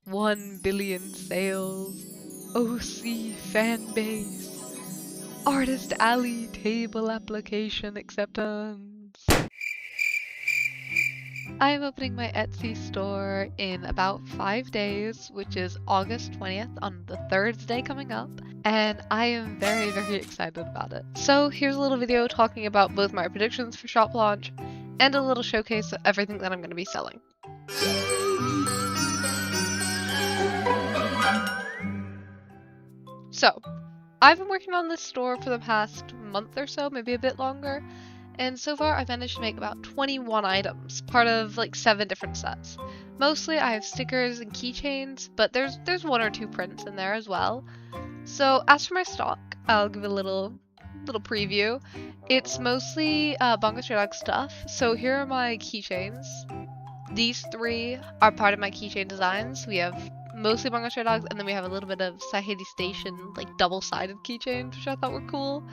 1 billion sales, OC fan base, Artist Alley table application acceptance. I am opening my Etsy store in about 5 days, which is August 20th on the Thursday coming up, and I am very, very excited about it. So here's a little video talking about both my predictions for shop launch and a little showcase of everything that I'm going to be selling. So, I've been working on this store for the past month or so, maybe a bit longer, and so far I've managed to make about 21 items, part of like 7 different sets. Mostly I have stickers and keychains, but there's 1 or 2 prints in there as well. So as for my stock, I'll give a little preview. It's mostly Bongo Stray Dog stuff. So here are my keychains. These 3 are part of my keychain designs. We have mostly Bongo Stray Dogs, and then we have a little bit of Sahedi Station, like double-sided keychains, which I thought were cool.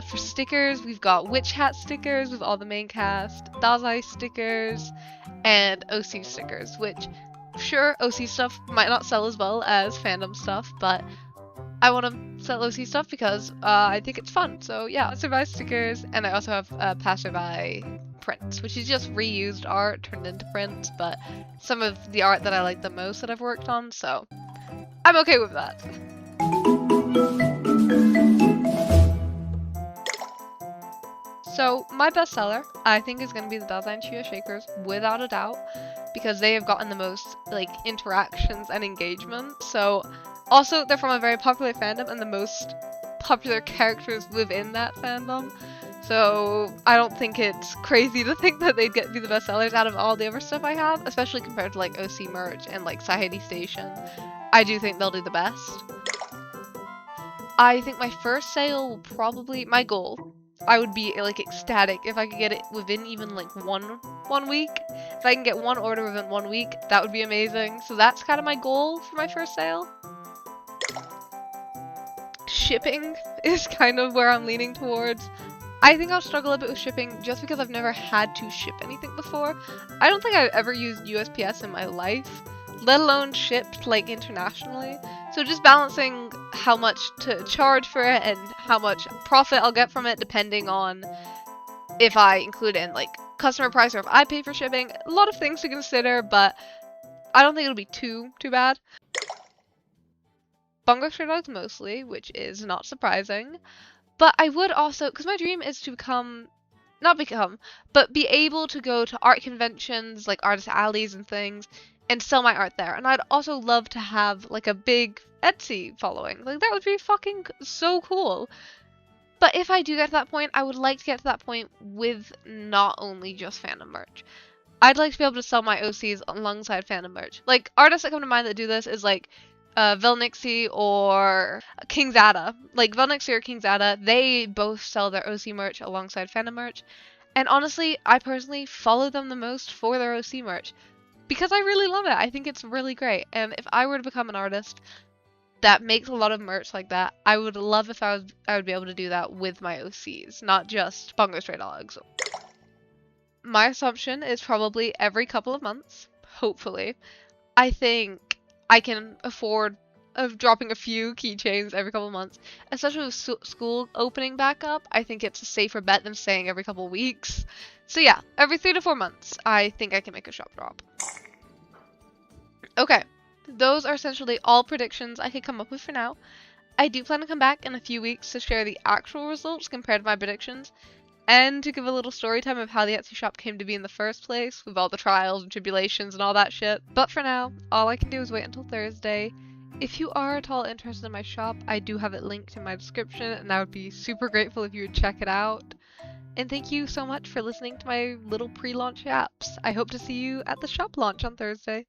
For stickers, we've got Witch Hat stickers with all the main cast, Dazai stickers, and OC stickers, which, sure, OC stuff might not sell as well as fandom stuff, but I want to sell OC stuff because I think it's fun. So yeah, Passerby stickers, and I also have Passerby prints, which is just reused art turned into prints, but some of the art that I like the most that I've worked on, so I'm okay with that. So my bestseller, I think, is going to be the Dazai and Chia Shakers, without a doubt, because they have gotten the most like interactions and engagement. So also they're from a very popular fandom and the most popular characters within that fandom. So I don't think it's crazy to think that they'd be the best sellers out of all the other stuff I have, especially compared to like OC merch and like Sahedi Station. I do think they'll do the best. I think my first sale will probably, my goal, I would be like ecstatic if I could get it within even like one week. If I can get 1 order within 1 week, that would be amazing. So that's kind of my goal for my first sale. Shipping is kind of where I'm leaning towards. I think I'll struggle a bit with shipping just because I've never had to ship anything before. I don't think I've ever used USPS in my life, let alone shipped like internationally. So just balancing how much to charge for it and how much profit I'll get from it depending on if I include it in like customer price or if I pay for shipping. A lot of things to consider, but I don't think it'll be too bad. Bongo Stray Dogs mostly, which is not surprising. But I would also, because my dream is to but be able to go to art conventions, like artist alleys and things, and sell my art there. And I'd also love to have, like, a big Etsy following. Like, that would be fucking so cool. But if I do get to that point, I would like to get to that point with not only just fandom merch. I'd like to be able to sell my OCs alongside fandom merch. Like, artists that come to mind that do this is, like, velinxi or kingsada. Like velinxi or kingsada, they both sell their OC merch alongside fandom merch. And honestly, I personally follow them the most for their OC merch because I really love it. I think it's really great. And if I were to become an artist that makes a lot of merch like that, I would love if I would be able to do that with my OCs, not just Bongo Stray Dogs. My assumption is probably every couple of months, hopefully. I think I can afford dropping a few keychains every couple of months, especially with school opening back up. I think it's a safer bet than saying every couple of weeks. So yeah, every 3 to 4 months, I think I can make a shop drop. Okay, those are essentially all predictions I could come up with for now. I do plan to come back in a few weeks to share the actual results compared to my predictions, and to give a little story time of how the Etsy shop came to be in the first place, with all the trials and tribulations and all that shit. But for now, all I can do is wait until Thursday. If you are at all interested in my shop, I do have it linked in my description, and I would be super grateful if you would check it out. And thank you so much for listening to my little pre-launch apps. I hope to see you at the shop launch on Thursday.